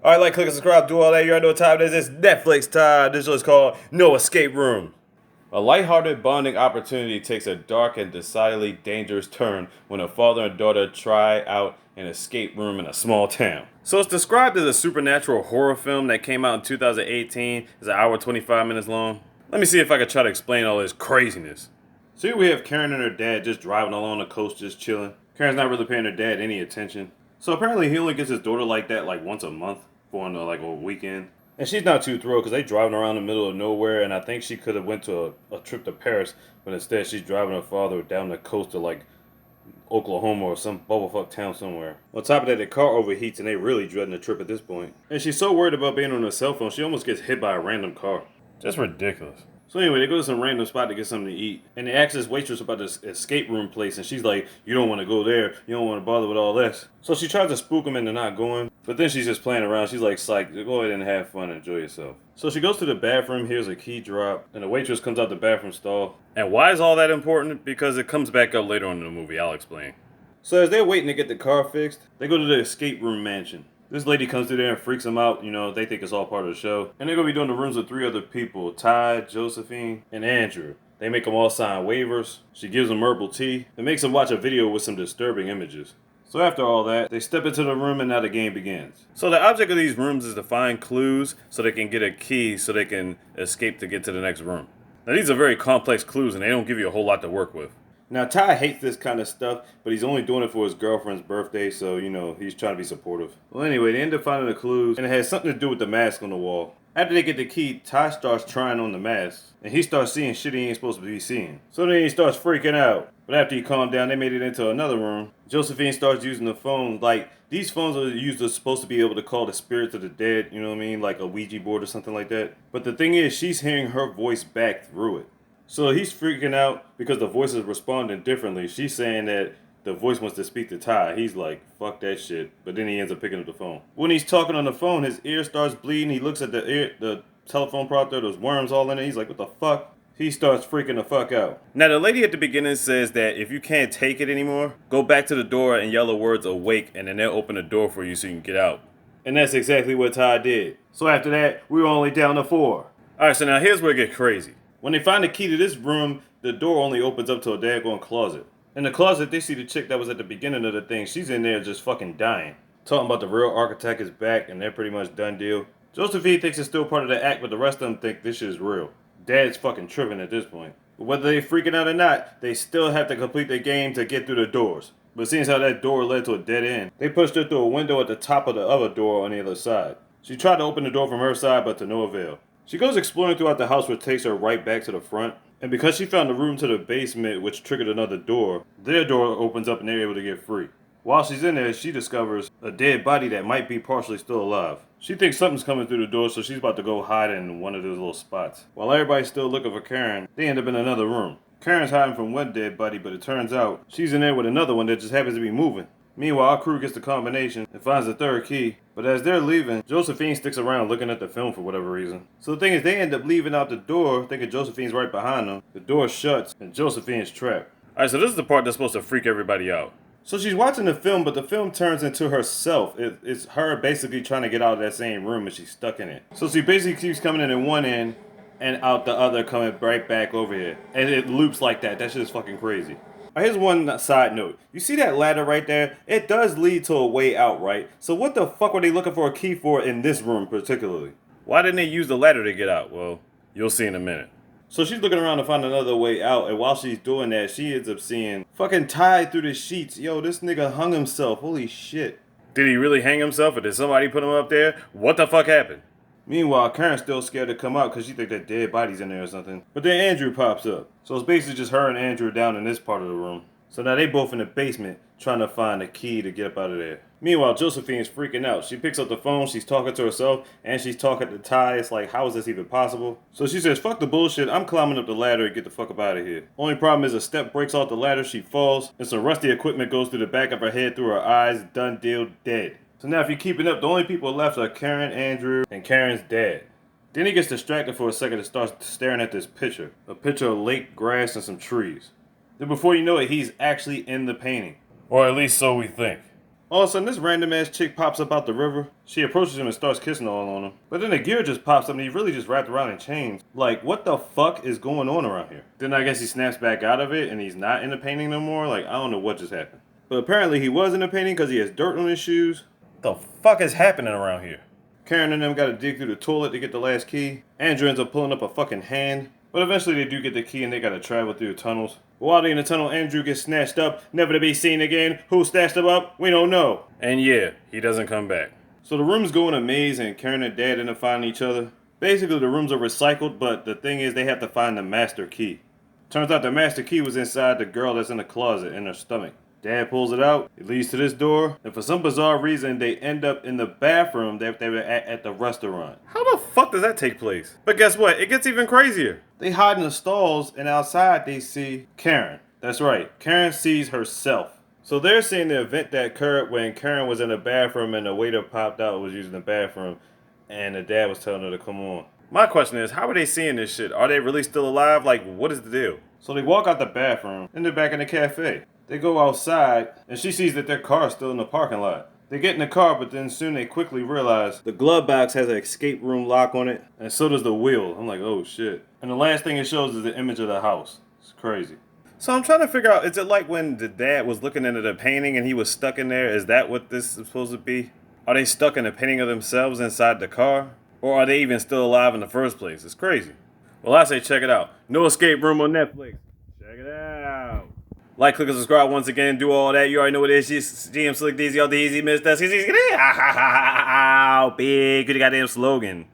Alright, like, click, and subscribe, do all that. You already know what time it is. It's Netflix time. This show is called No Escape Room. A lighthearted bonding opportunity takes a dark and decidedly dangerous turn when a father and daughter try out an escape room in a small town. So it's described as a supernatural horror film that came out in 2018. It's an hour 25 minutes long. Let me see if I can try to explain all this craziness. So here we have Karen and her dad just driving along the coast, just chilling. Karen's not really paying her dad any attention. So apparently he only gets his daughter like that like once a month for like a weekend. And she's not too thrilled because they driving around the middle of nowhere, and I think she could have went to a trip to Paris, but instead she's driving her father down the coast to like Oklahoma or some bubblefuck town somewhere. On top of that, the car overheats and they really dreading the trip at this point. And she's so worried about being on her cell phone, she almost gets hit by a random car. Just ridiculous. So anyway, they go to some random spot to get something to eat. And they ask this waitress about this escape room place. And she's like, you don't want to go there. You don't want to bother with all this. So she tries to spook them into not going. But then she's just playing around. She's like, psych, go ahead and have fun and enjoy yourself. So she goes to the bathroom, hears a key drop. And the waitress comes out the bathroom stall. And why is all that important? Because it comes back up later on in the movie. I'll explain. So as they're waiting to get the car fixed, they go to the escape room mansion. This lady comes through there and freaks them out. You know, they think it's all part of the show. And they're going to be doing the rooms with 3 other people. Ty, Josephine, and Andrew. They make them all sign waivers. She gives them herbal tea. And makes them watch a video with some disturbing images. So after all that, they step into the room and now the game begins. So the object of these rooms is to find clues so they can get a key so they can escape to get to the next room. Now these are very complex clues and they don't give you a whole lot to work with. Now, Ty hates this kind of stuff, but he's only doing it for his girlfriend's birthday, so, you know, he's trying to be supportive. Well, anyway, they end up finding the clues, and it has something to do with the mask on the wall. After they get the key, Ty starts trying on the mask, and he starts seeing shit he ain't supposed to be seeing. So then he starts freaking out. But after he calmed down, they made it into another room. Josephine starts using the phone. Like, these phones are used as supposed to be able to call the spirits of the dead, you know what I mean? Like a Ouija board or something like that. But the thing is, she's hearing her voice back through it. So he's freaking out because the voice is responding differently. She's saying that the voice wants to speak to Ty. He's like, fuck that shit. But then he ends up picking up the phone. When he's talking on the phone, his ear starts bleeding. He looks at the telephone prompter. There's worms all in it. He's like, what the fuck? He starts freaking the fuck out. Now, the lady at the beginning says that if you can't take it anymore, go back to the door and yell the words awake, and then they'll open the door for you so you can get out. And that's exactly what Ty did. So after that, we were only down to 4. Alright, so now here's where it gets crazy. When they find the key to this room, the door only opens up to a daggone closet. In the closet, they see the chick that was at the beginning of the thing. She's in there just fucking dying. Talking about the real architect is back and they're pretty much done deal. Josephine thinks it's still part of the act, but the rest of them think this shit is real. Dad's fucking tripping at this point. But whether they freaking out or not, they still have to complete the game to get through the doors. But seeing as how that door led to a dead end, they pushed her through a window at the top of the other door on the other side. She tried to open the door from her side, but to no avail. She goes exploring throughout the house, which takes her right back to the front. And because she found the room to the basement, which triggered another door, their door opens up and they're able to get free. While she's in there, she discovers a dead body that might be partially still alive. She thinks something's coming through the door, so she's about to go hide in one of those little spots. While everybody's still looking for Karen, they end up in another room. Karen's hiding from one dead body, but it turns out she's in there with another one that just happens to be moving. Meanwhile, our crew gets the combination and finds the third key. But as they're leaving, Josephine sticks around looking at the film for whatever reason. So the thing is, they end up leaving out the door, thinking Josephine's right behind them. The door shuts, and Josephine's trapped. Alright, so this is the part that's supposed to freak everybody out. So she's watching the film, but the film turns into herself. It's her basically trying to get out of that same room, and she's stuck in it. So she basically keeps coming in at one end, and out the other, coming right back over here. And it loops like that. That shit is fucking crazy. Here's one side note. You see that ladder right there? It does lead to a way out, right? So what the fuck were they looking for a key for in this room particularly? Why didn't they use the ladder to get out? Well, you'll see in a minute. So she's looking around to find another way out, and while she's doing that, she ends up seeing fucking tied through the sheets. Yo, this nigga hung himself. Holy shit. Did he really hang himself, or did somebody put him up there? What the fuck happened? Meanwhile, Karen's still scared to come out because she thinks that dead body's in there or something. But then Andrew pops up. So it's basically just her and Andrew down in this part of the room. So now they both in the basement trying to find a key to get up out of there. Meanwhile, Josephine's freaking out. She picks up the phone, she's talking to herself, and she's talking to Ty. It's like, how is this even possible? So she says, fuck the bullshit, I'm climbing up the ladder and get the fuck up out of here. Only problem is a step breaks off the ladder, she falls, and some rusty equipment goes through the back of her head, through her eyes, done deal, dead. So now if you're keeping up, the only people left are Karen, Andrew, and Karen's dad. Then he gets distracted for a second and starts staring at this picture. A picture of lake, grass, and some trees. Then before you know it, he's actually in the painting. Or at least so we think. All of a sudden, this random ass chick pops up out the river. She approaches him and starts kissing all on him. But then the gear just pops up and he's really just wrapped around in chains. Like, what the fuck is going on around here? Then I guess he snaps back out of it and he's not in the painting no more. Like, I don't know what just happened. But apparently he was in the painting because he has dirt on his shoes. What the fuck is happening around here? Karen and them gotta dig through the toilet to get the last key. Andrew ends up pulling up a fucking hand. But eventually they do get the key and they gotta travel through the tunnels. While they're in the tunnel, Andrew gets snatched up, never to be seen again. Who snatched him up? We don't know. And yeah, he doesn't come back. So the rooms go in a maze and Karen and Dad end up finding each other. Basically the rooms are recycled, but the thing is they have to find the master key. Turns out the master key was inside the girl that's in the closet in her stomach. Dad pulls it out, it leads to this door, and for some bizarre reason they end up in the bathroom that they were at the restaurant. How the fuck does that take place? But guess what? It gets even crazier. They hide in the stalls and outside they see Karen. That's right, Karen sees herself. So they're seeing the event that occurred when Karen was in the bathroom and the waiter popped out and was using the bathroom and the dad was telling her to come on. My question is, how are they seeing this shit? Are they really still alive? Like, what is the deal? So they walk out the bathroom and they're back in the cafe. They go outside, and she sees that their car is still in the parking lot. They get in the car, but then soon they quickly realize the glove box has an escape room lock on it, and so does the wheel. I'm like, oh shit. And the last thing it shows is the image of the house. It's crazy. So I'm trying to figure out, is it like when the dad was looking into the painting and he was stuck in there? Is that what this is supposed to be? Are they stuck in the painting of themselves inside the car? Or are they even still alive in the first place? It's crazy. Well, I say check it out. No Escape Room on Netflix. Check it out. Like, click, and subscribe once again. Do all that. You already know what it is. GM Slick DZ, all the easy, Mr. Big, good goddamn slogan.